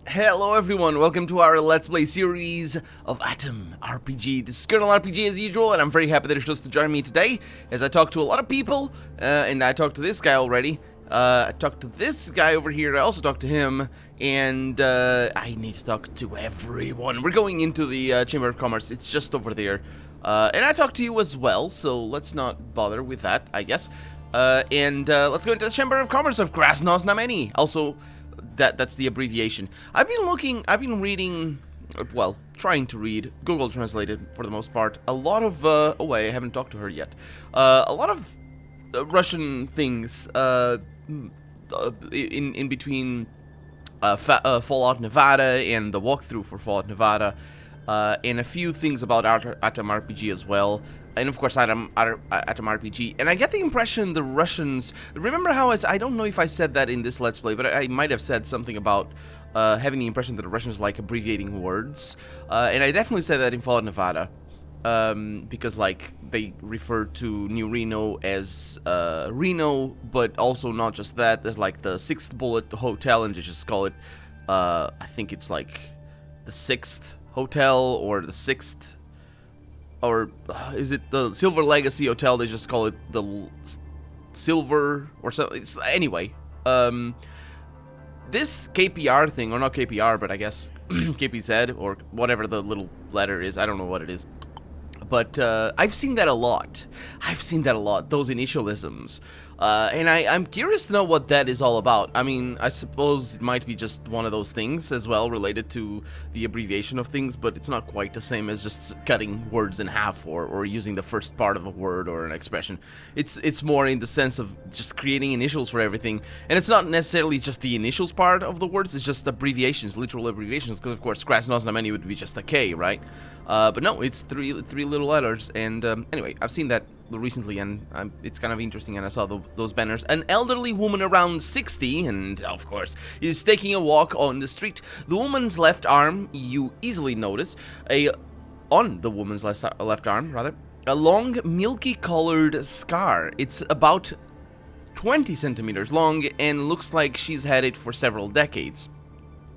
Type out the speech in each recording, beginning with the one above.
Hello everyone, welcome to our Let's Play series of A.T.O.M RPG. This is Colonel RPG as usual, and I'm very happy that you're supposed to join me today as I talk to a lot of people, and I talked to this guy already. I talked to this guy over here, I also talked to him, and I need to talk to everyone. We're going into the Chamber of Commerce, it's just over there. And I talked to you as well, so let's not bother with that, I guess. Let's go into the Chamber of Commerce of Krasnoznameni. Also, that's the abbreviation. I've been reading, well, trying to read, Google translated for the most part, a lot of, oh wait, I haven't talked to her yet, a lot of Russian things, in between Fallout Nevada and the walkthrough for Fallout Nevada, and a few things about A.T.O.M RPG as well. And of course, A.T.O.M RPG. And I get the impression the Russians... Remember how I don't know if I said that in this Let's Play, but I might have said something about having the impression that the Russians like abbreviating words. And I definitely said that in Fallout Nevada. Because, like, they refer to New Reno as Reno, but also not just that. There's, like, the 6th Bullet Hotel, and they just call it... I think it's, like, the 6th Hotel, or the 6th... Or is it the Silver Legacy Hotel? They just call it the Silver or something. Anyway, this KPR thing, or not KPR, but I guess KPZ or whatever the little letter is. I don't know what it is, but I've seen that a lot. Those initialisms. And I'm curious to know what that is all about. I mean, I suppose it might be just one of those things as well, related to the abbreviation of things, but it's not quite the same as just cutting words in half or using the first part of a word or an expression. It's more in the sense of just creating initials for everything. And it's not necessarily just the initials part of the words, it's just abbreviations, literal abbreviations, because of course Krasnoznameni would be just a K, right? But no, it's three little letters, and anyway, I've seen that recently, and it's kind of interesting, and I saw those banners. An elderly woman around 60, and of course, is taking a walk on the street. The woman's left arm, you easily notice, on the woman's left arm, rather, a long, milky-colored scar. It's about 20 centimeters long, and looks like she's had it for several decades.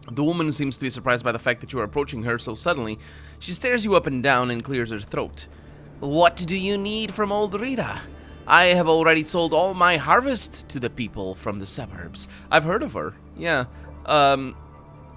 The woman seems to be surprised by the fact that you are approaching her so suddenly. She stares you up and down and clears her throat. What do you need from old Rita? I have already sold all my harvest to the people from the suburbs. I've heard of her. Yeah.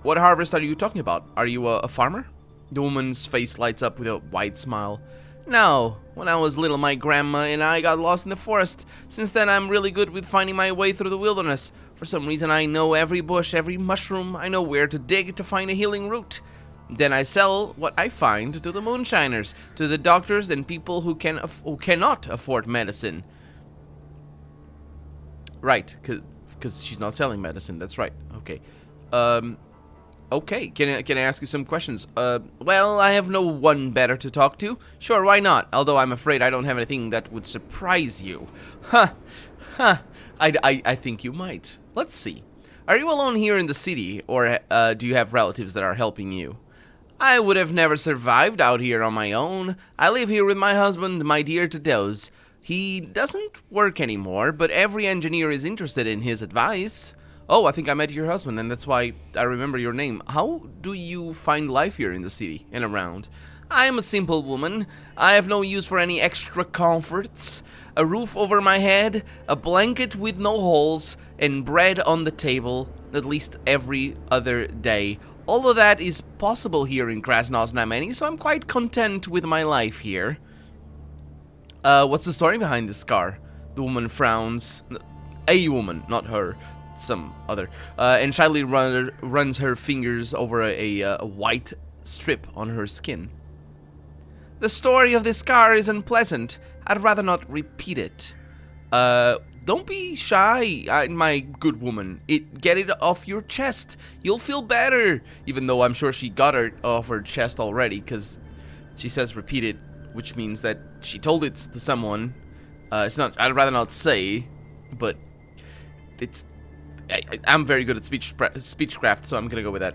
What harvest are you talking about? Are you a farmer? The woman's face lights up with a wide smile. No. When I was little, my grandma and I got lost in the forest. Since then, I'm really good with finding my way through the wilderness. For some reason, I know every bush, every mushroom. I know where to dig to find a healing root. Then I sell what I find to the moonshiners, to the doctors and people who cannot afford medicine. Right, because she's not selling medicine. That's right. Okay. Okay. Can I ask you some questions? Well, I have no one better to talk to. Sure, why not? Although I'm afraid I don't have anything that would surprise you. Huh. I think you might. Let's see. Are you alone here in the city, or do you have relatives that are helping you? I would have never survived out here on my own. I live here with my husband, my dear Tadeus. He doesn't work anymore, but every engineer is interested in his advice. Oh, I think I met your husband, and that's why I remember your name. How do you find life here in the city and around? I am a simple woman. I have no use for any extra comforts. A roof over my head, a blanket with no holes, and bread on the table, at least every other day. All of that is possible here in Krasnoznameni, so I'm quite content with my life here. What's the story behind this scar? The woman frowns. A woman, not her. Some other. And shyly runs her fingers over a white strip on her skin. The story of this scar is unpleasant. I'd rather not repeat it. Don't be shy, my good woman. Get it off your chest. You'll feel better. Even though I'm sure she got it off her chest already, because she says repeat it, which means that she told it to someone. It's not. I'd rather not say, but it's. I'm very good at speechcraft, so I'm gonna go with that.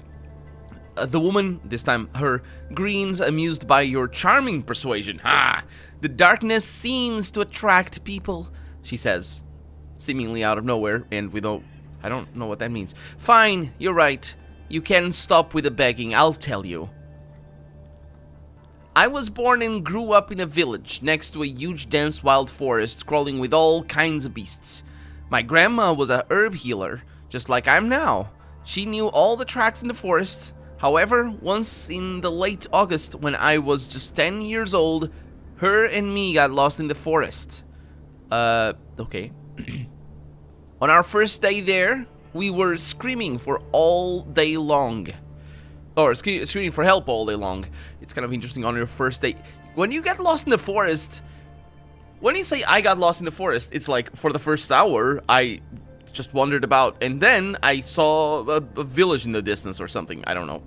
The woman, this time her, grins, amused by your charming persuasion. Ha! The darkness seems to attract people, she says, seemingly out of nowhere, and I don't know what that means. Fine, you're right. You can't stop with the begging, I'll tell you. I was born and grew up in a village next to a huge dense wild forest crawling with all kinds of beasts. My grandma was a herb healer, just like I'm now. She knew all the tracks in the forest. However, once in the late August, when I was just 10 years old, her and me got lost in the forest. Okay. On our first day there, we were screaming for all day long. Or screaming for help all day long. It's kind of interesting on your first day. When you get lost in the forest, when you say I got lost in the forest, it's like for the first hour, I just wandered about, and then I saw a village in the distance or something. I don't know.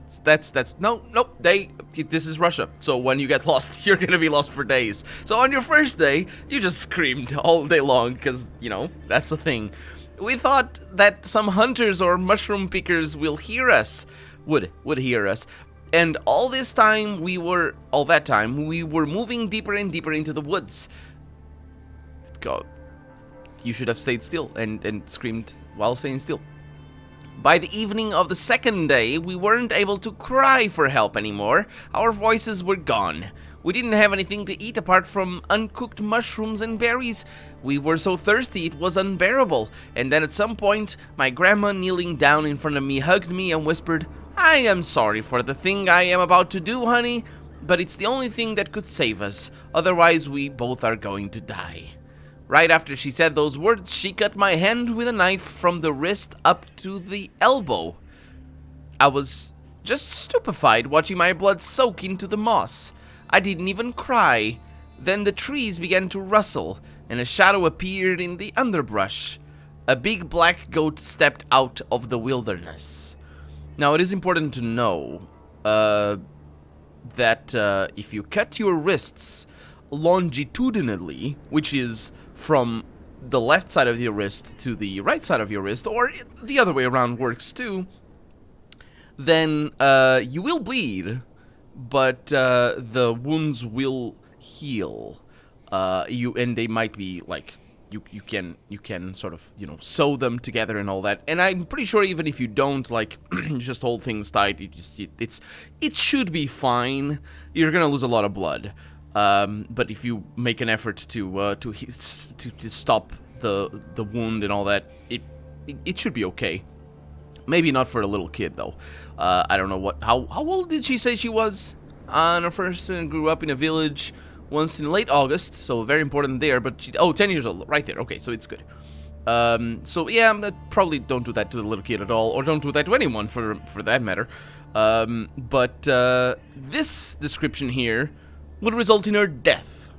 Nope. This is Russia. So when you get lost, you're gonna be lost for days. So on your first day, you just screamed all day long because, you know, that's a thing. We thought that some hunters or mushroom pickers will hear us, would hear us. And all that time, we were moving deeper and deeper into the woods. God. You should have stayed still and screamed while staying still. By the evening of the second day, we weren't able to cry for help anymore. Our voices were gone. We didn't have anything to eat apart from uncooked mushrooms and berries. We were so thirsty it was unbearable. And then at some point, my grandma kneeling down in front of me hugged me and whispered, "I am sorry for the thing I am about to do, honey, but it's the only thing that could save us. Otherwise, we both are going to die." Right after she said those words, she cut my hand with a knife from the wrist up to the elbow. I was just stupefied watching my blood soak into the moss. I didn't even cry. Then the trees began to rustle, and a shadow appeared in the underbrush. A big black goat stepped out of the wilderness. Now, it is important to know that if you cut your wrists longitudinally, which is from the left side of your wrist to the right side of your wrist, or the other way around works too, then you will bleed, but the wounds will heal. And they might be like you can sort of, you know, sew them together and all that. And I'm pretty sure even if you don't, like, just hold things tight, it should be fine. You're gonna lose a lot of blood. But if you make an effort to stop the wound and all that, it should be okay. Maybe not for a little kid though. I don't know how old did she say she was on her first, and grew up in a village once in late August, so very important there. But 10 years old, right there. Okay, so it's good. So yeah, probably don't do that to the little kid at all, or don't do that to anyone for that matter. But this description here would result in her death.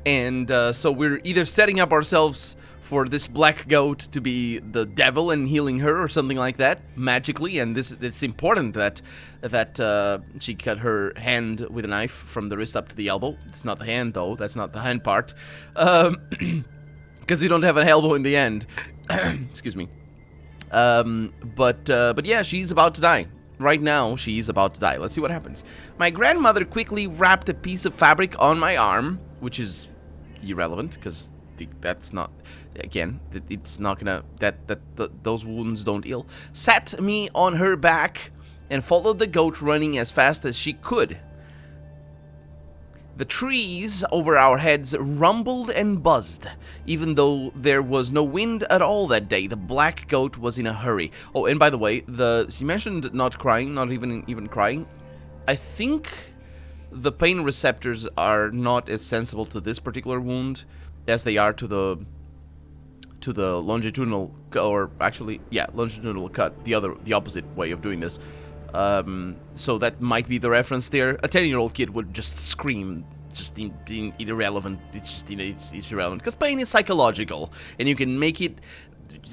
And so we're either setting up ourselves for this black goat to be the devil and healing her or something like that magically, and it's important that she cut her hand with a knife from the wrist up to the elbow. It's not the hand though, that's not the hand part, because you don't have an elbow in the end. Excuse me. But yeah, she's about to die. Right now, she's about to die. Let's see what happens. My grandmother quickly wrapped a piece of fabric on my arm, which is irrelevant, because that's not, again, it's not gonna, those wounds don't heal. Sat me on her back and followed the goat running as fast as she could. The trees over our heads rumbled and buzzed. Even though there was no wind at all that day, the black goat was in a hurry. Oh, and by the way, she mentioned not crying, not even crying. I think the pain receptors are not as sensible to this particular wound as they are to the longitudinal, or actually, yeah, longitudinal cut, the opposite way of doing this. So that might be the reference there. A 10-year-old kid would just scream, just irrelevant. It's irrelevant because pain is psychological, and you can make it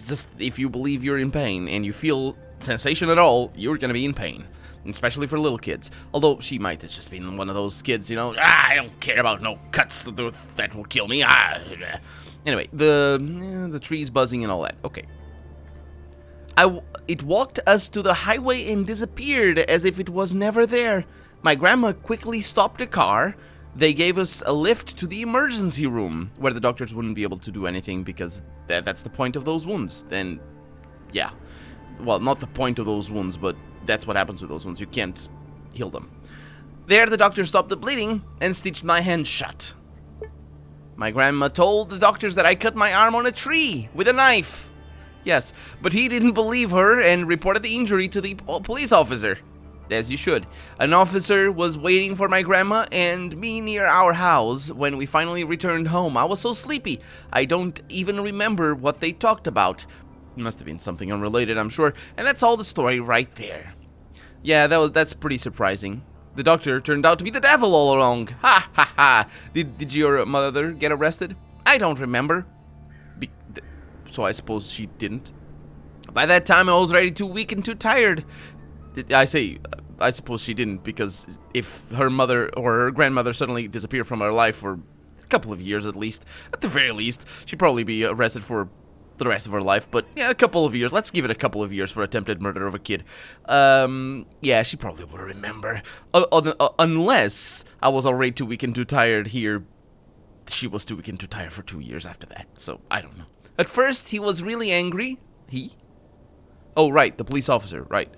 just if you believe you're in pain and you feel sensation at all, you're gonna be in pain, especially for little kids. Although she might have just been one of those kids, you know, I don't care about no cuts that will kill me. Anyway, the trees buzzing and all that. Okay. It walked us to the highway and disappeared as if it was never there. My grandma quickly stopped the car. They gave us a lift to the emergency room, where the doctors wouldn't be able to do anything because that's the point of those wounds. And yeah, well, not the point of those wounds, but that's what happens with those ones. You can't heal them. There, the doctor stopped the bleeding and stitched my hand shut. My grandma told the doctors that I cut my arm on a tree with a knife. Yes, but he didn't believe her and reported the injury to the police officer. As you should. An officer was waiting for my grandma and me near our house when we finally returned home. I was so sleepy, I don't even remember what they talked about. It must have been something unrelated, I'm sure. And that's all the story right there. Yeah, that's pretty surprising. The doctor turned out to be the devil all along. Ha ha ha. Did your mother get arrested? I don't remember. So I suppose she didn't. By that time, I was already too weak and too tired. I suppose she didn't, because if her mother or her grandmother suddenly disappeared from her life for a couple of years at least, at the very least, she'd probably be arrested for the rest of her life. But yeah, a couple of years. Let's give it a couple of years for attempted murder of a kid. Yeah, she probably would remember. Unless I was already too weak and too tired here. She was too weak and too tired for 2 years after that, so I don't know. At first, he was really angry. Oh, right, the police officer, right.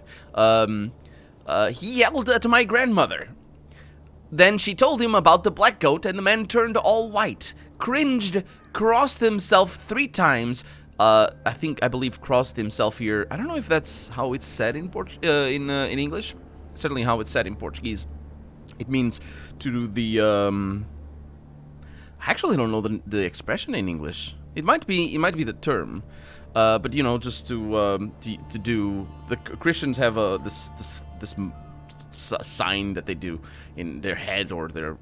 He yelled to my grandmother. Then she told him about the black goat, and the man turned all white, cringed, crossed himself 3 times. I believe crossed himself here. I don't know if that's how it's said in in English. Certainly how it's said in Portuguese. It means to do the I actually don't know the expression in English. It might be the term. But you know, just to do, the Christians have this sign that they do in their head or their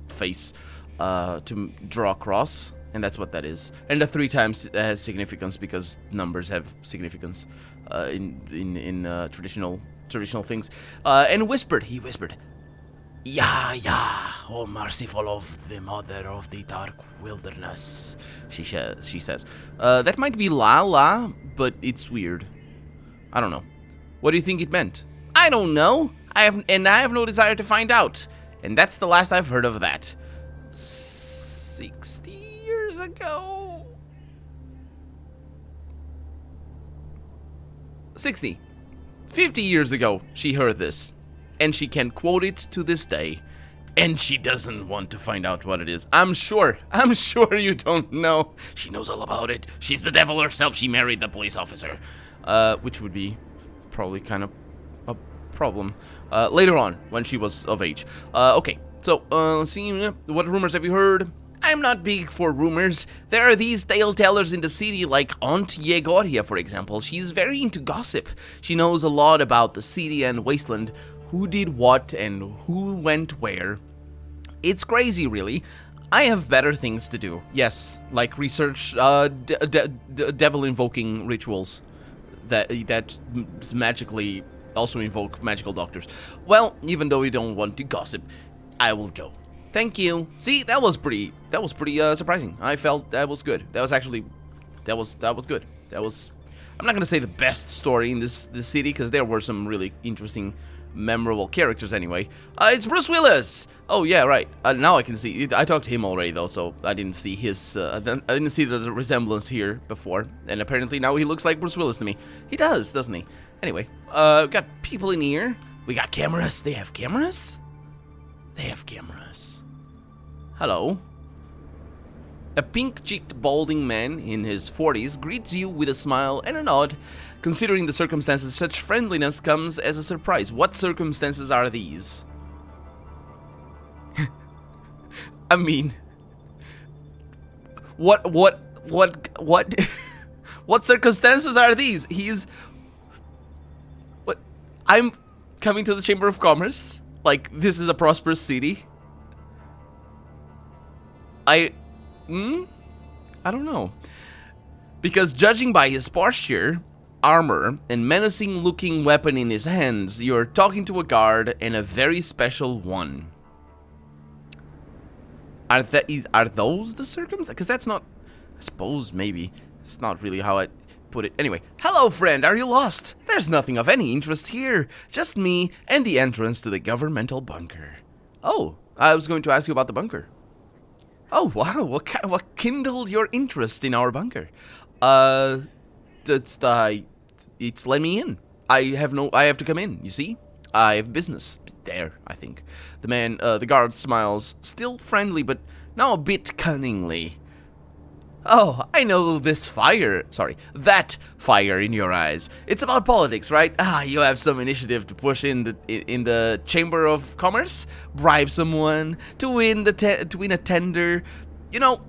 face to draw a cross, and that's what that is. And the 3 times has significance because numbers have significance in traditional things. And he whispered, "Ya, oh merciful of the mother of the dark wilderness," she says. That might be la, but it's weird. I don't know. What do you think it meant? I don't know. I have no desire to find out. And that's the last I've heard of that. 60 years ago? 50 years ago, she heard this. And she can quote it to this day. And she doesn't want to find out what it is. I'm sure you don't know. She knows all about it. She's the devil herself. She married the police officer. Which would be probably kind of a problem. Later on, when she was of age. Okay, so, let's see. What rumors have you heard? I'm not big for rumors. There are these tale-tellers in the city like Aunt Yegoria, for example. She's very into gossip. She knows a lot about the city and wasteland. Who did what and who went where. It's crazy, really. I have better things to do. Yes, like research devil-invoking rituals that magically also invoke magical doctors. Well, even though we don't want to gossip, I will go. Thank you. See, that was pretty surprising. I felt that was good. That was good. I'm not gonna say the best story in this city, because there were some really interesting, memorable characters anyway. It's Bruce Willis. Oh yeah, right. Now I can see. I talked to him already though, so I didn't see his. I didn't see the resemblance here before, and apparently now he looks like Bruce Willis to me. He does, doesn't he? Anyway, we got people in here. We got cameras. They have cameras. Hello. A pink-cheeked balding man in his 40s greets you with a smile and a nod. Considering the circumstances, such friendliness comes as a surprise. What circumstances are these? I mean, what circumstances are these? What? I'm coming to the Chamber of Commerce. Like, this is a prosperous city. I don't know. Because judging by his posture, armor, and menacing-looking weapon in his hands, you're talking to a guard, and a very special one. Are those the circumstances? Because that's not... I suppose, maybe. It's not really how I put it. Anyway. Hello, friend. Are you lost? There's nothing of any interest here. Just me and the entrance to the governmental bunker. Oh, I was going to ask you about the bunker. Oh, wow. What kindled your interest in our bunker? It's let me in. I have to come in, you see? I have business. There, I think. The guard smiles, still friendly, but now a bit cunningly. Oh, I know that fire in your eyes. It's about politics, right? Ah, you have some initiative to push in the Chamber of Commerce, bribe someone to win a tender. You know,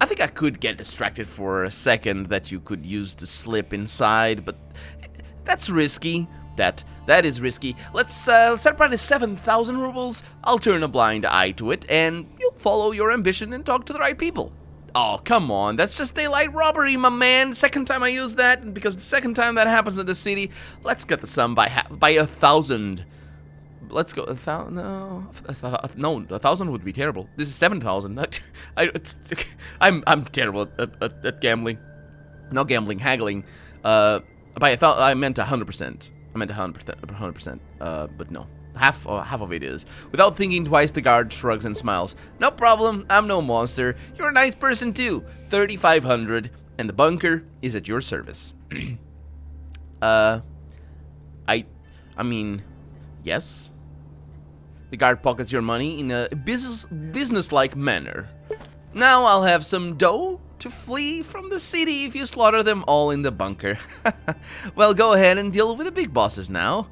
I think I could get distracted for a second that you could use to slip inside, but that's risky. That is risky. Let's set price 7,000 rubles. I'll turn a blind eye to it, and you'll follow your ambition and talk to the right people. Oh, come on. That's just daylight robbery, my man. Second time I use that, because the second time that happens in the city, let's get the sum by 1,000. Let's go. 1,000? No, 1,000 would be terrible. This is 7,000. I'm terrible at gambling. Not gambling, haggling. By 1,000, I meant 100%. I meant 100%. But no. Half of it is. Without thinking twice, the guard shrugs and smiles. No problem, I'm no monster. You're a nice person too. 3,500, and the bunker is at your service. I mean, yes. The guard pockets your money in a business-like manner. Now I'll have some dough to flee from the city if you slaughter them all in the bunker. Well, go ahead and deal with the big bosses now.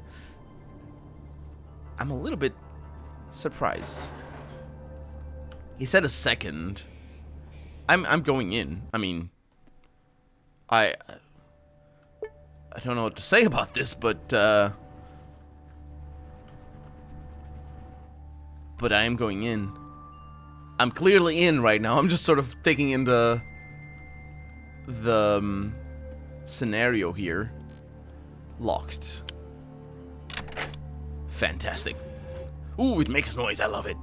I'm a little bit surprised. He said a second. I'm going in. I mean, I don't know what to say about this, but I am going in. I'm clearly in right now. I'm just sort of taking in the scenario here. Locked. Fantastic. Ooh, it makes noise. I love it.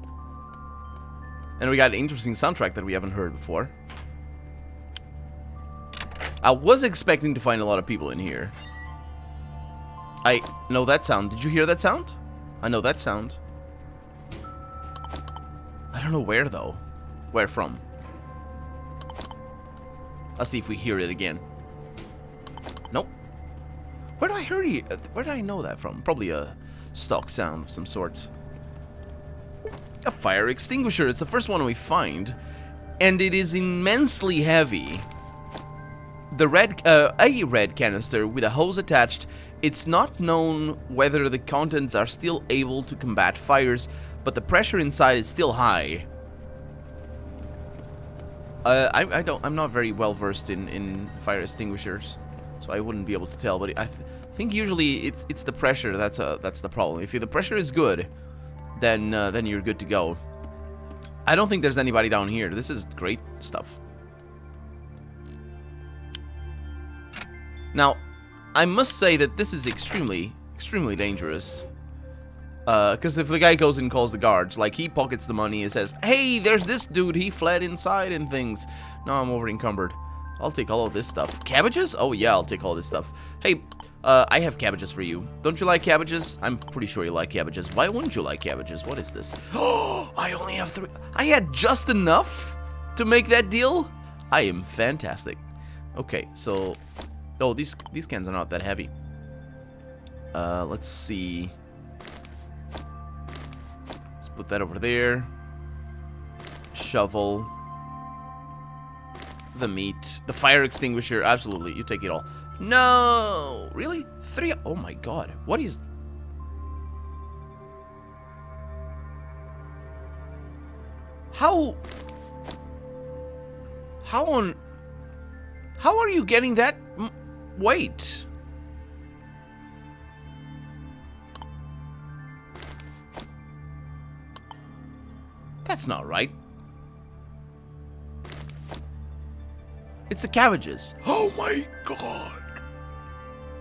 And we got an interesting soundtrack that we haven't heard before. I was expecting to find a lot of people in here. I know that sound. Did you hear that sound? I know that sound. I don't know where, though. Where from? Let's see if we hear it again. Nope. Where do I hear it? Where did I know that from? Probably a stock sound of some sort. A fire extinguisher. It's the first one we find, and it is immensely heavy. A red canister with a hose attached. It's not known whether the contents are still able to combat fires, but the pressure inside is still high. I'm not very well versed in fire extinguishers, so I wouldn't be able to tell. But I think usually it's the pressure that's the problem. If the pressure is good, then you're good to go. I don't think there's anybody down here. This is great stuff. Now, I must say that this is extremely dangerous. Because if the guy goes and calls the guards, like, he pockets the money and says, hey, there's this dude, he fled inside and things. Now I'm over encumbered. I'll take all of this stuff. Cabbages? Oh yeah, I'll take all this stuff. Hey, I have cabbages for you. Don't you like cabbages? I'm pretty sure you like cabbages. Why wouldn't you like cabbages? What is this? Oh, I only have 3. I had just enough to make that deal? I am fantastic. Okay, so... Oh, these cans are not that heavy. Let's see... Put that over there. Shovel. The meat. The fire extinguisher. Absolutely. You take it all. No! Really? 3? Oh my god. What is... How are you getting that weight? That's not right. It's the cabbages. Oh my god.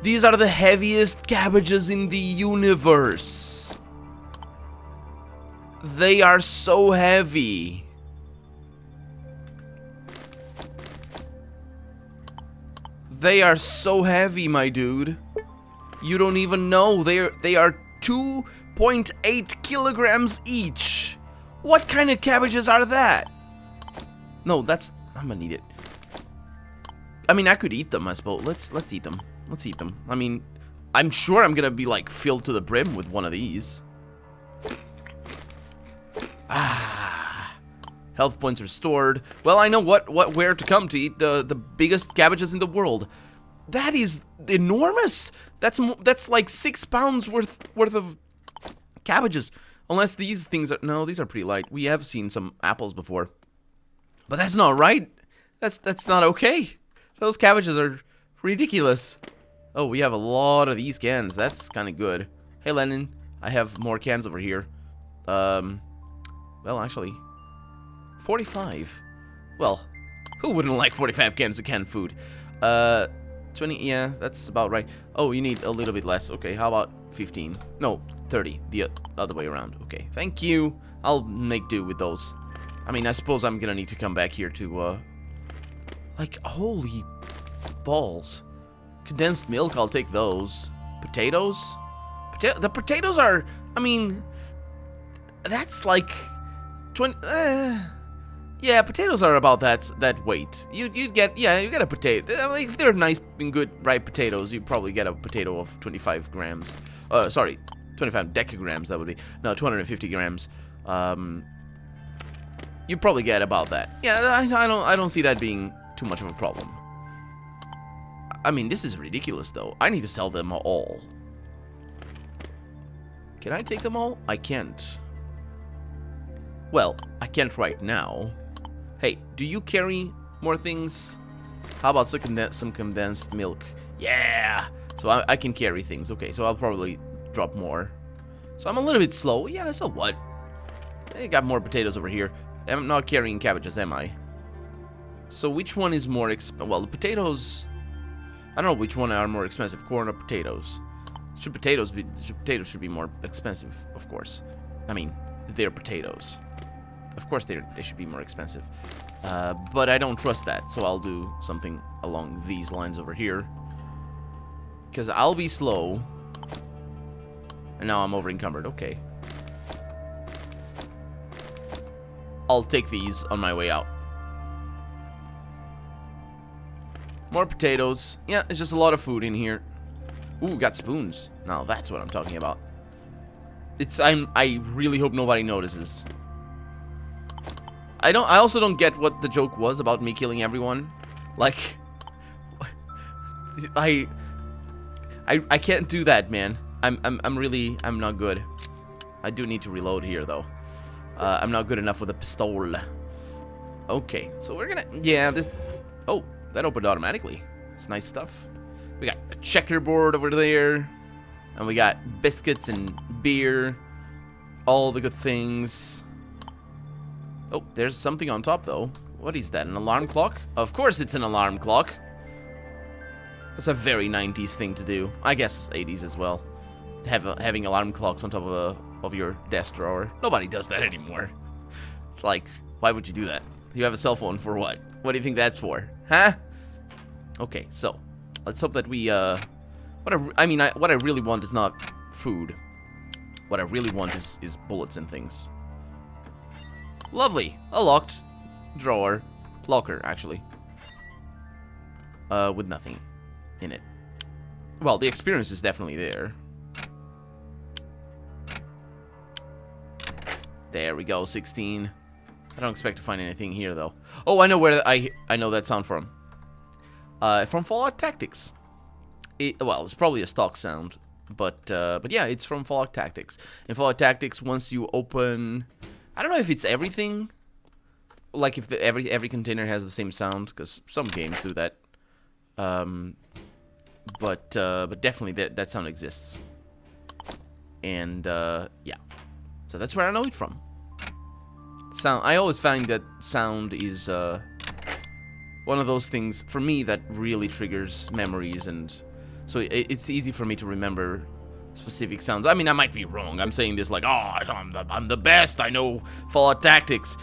These are the heaviest cabbages in the universe. They are so heavy. They are so heavy, my dude. You don't even know. They are 2.8 kilograms each. What kind of cabbages are that? No, that's... I'm gonna need it. I mean, I could eat them, I suppose. Let's eat them. Let's eat them. I mean, I'm sure I'm gonna be, like, filled to the brim with one of these. Ah. Health points restored. Well, I know where to come to eat the biggest cabbages in the world. That is enormous. That's like 6 pounds worth of cabbages. Unless these things are... No, these are pretty light. We have seen some apples before. But that's not right. That's not okay. Those cabbages are ridiculous. Oh, we have a lot of these cans. That's kind of good. Hey, Lennon. I have more cans over here. Well, actually... 45. Well, who wouldn't like 45 cans of canned food? 20, yeah, that's about right. Oh, you need a little bit less. Okay, how about 15? No, 30. The other way around. Okay, thank you. I'll make do with those. I mean, I suppose I'm gonna need to come back here to, like, holy balls. Condensed milk, I'll take those. Potatoes? The potatoes are, I mean, that's like 20, yeah, potatoes are about that weight. You get a potato. I mean, if they're nice and good ripe potatoes, you probably get a potato of 25 grams. Sorry, 25 decagrams. That would be 250 grams. You probably get about that. Yeah, I don't see that being too much of a problem. I mean, this is ridiculous though. I need to sell them all. Can I take them all? I can't. Well, I can't right now. Hey, do you carry more things? How about some condensed milk? Yeah! So I can carry things. Okay, so I'll probably drop more. So I'm a little bit slow. Yeah, so what? I got more potatoes over here. I'm not carrying cabbages, am I? So which one is more expensive? Well, the potatoes... I don't know which one are more expensive, corn or potatoes. Potatoes should be more expensive, of course. I mean, they're potatoes. Of course they should be more expensive. But I don't trust that, so I'll do something along these lines over here. Because I'll be slow. And now I'm over encumbered. Okay. I'll take these on my way out. More potatoes. Yeah, it's just a lot of food in here. Ooh, got spoons. Now that's what I'm talking about. I really hope nobody notices. I also don't get what the joke was about me killing everyone. Like, I can't do that, man. I'm not good. I do need to reload here though. I'm not good enough with a pistol. Okay, so we're gonna, yeah, this, oh, that opened automatically. It's nice stuff. We got a checkerboard over there, and we got biscuits and beer, all the good things. Oh, there's something on top, though. What is that, an alarm clock? Of course it's an alarm clock. That's a very 90s thing to do. I guess 80s as well. Having alarm clocks on top of your desk drawer. Nobody does that anymore. It's like, why would you do that? You have a cell phone for what? What do you think that's for? Huh? Okay, so let's hope that we, what I really want is not food. What I really want is bullets and things. Lovely. A locked drawer. Locker, actually. With nothing in it. Well, the experience is definitely there. There we go, 16. I don't expect to find anything here, though. Oh, I know where I know that sound from. From Fallout Tactics. Well, it's probably a stock sound, but yeah, it's from Fallout Tactics. In Fallout Tactics, once you open, I don't know if it's everything, like if every container has the same sound, because some games do that. But definitely that sound exists. And yeah, so that's where I know it from. Sound. I always find that sound is one of those things for me that really triggers memories, and so it's easy for me to remember specific sounds. I mean, I might be wrong. I'm saying this like, oh, I'm the best. I know Fallout Tactics.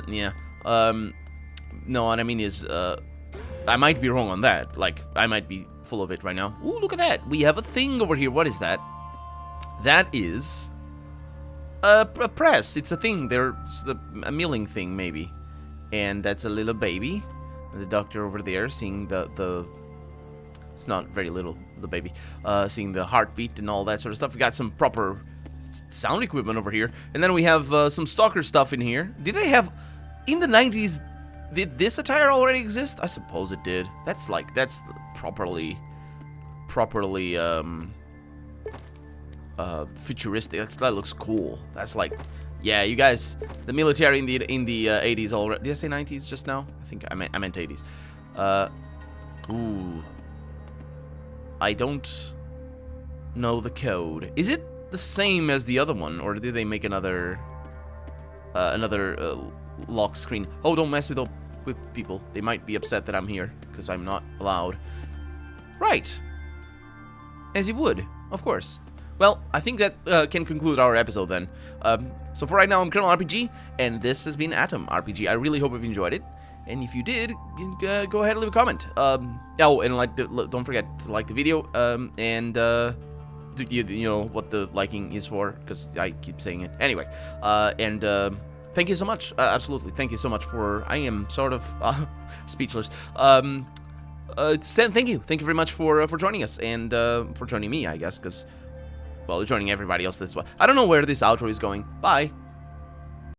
Yeah. No, what I mean is, I might be wrong on that. Like, I might be full of it right now. Ooh, look at that. We have a thing over here. What is that? That is a press. It's a thing. There's a milling thing, maybe. And that's a little baby. The doctor over there seeing the It's not very little, the baby. Seeing the heartbeat and all that sort of stuff. We got some proper sound equipment over here. And then we have some stalker stuff in here. Did they have... In the 90s, did this attire already exist? I suppose it did. That's properly futuristic. That looks cool. That's like... Yeah, you guys, the military in the 80s already. Did I say 90s just now? I think I meant 80s. Ooh. I don't know the code. Is it the same as the other one, or did they make another lock screen? Oh, don't mess with people. They might be upset that I'm here because I'm not allowed. Right. As you would, of course. Well, I think that can conclude our episode then. So for right now, I'm Colonel RPG, and this has been Atom RPG. I really hope you've enjoyed it. And if you did, go ahead and leave a comment. Oh, and don't forget to like the video. And you know what the liking is for, because I keep saying it. Anyway, thank you so much. Absolutely, thank you so much for. I am sort of speechless. Thank you very much for joining us and for joining me, I guess, because well, joining everybody else this way. I don't know where this outro is going. Bye.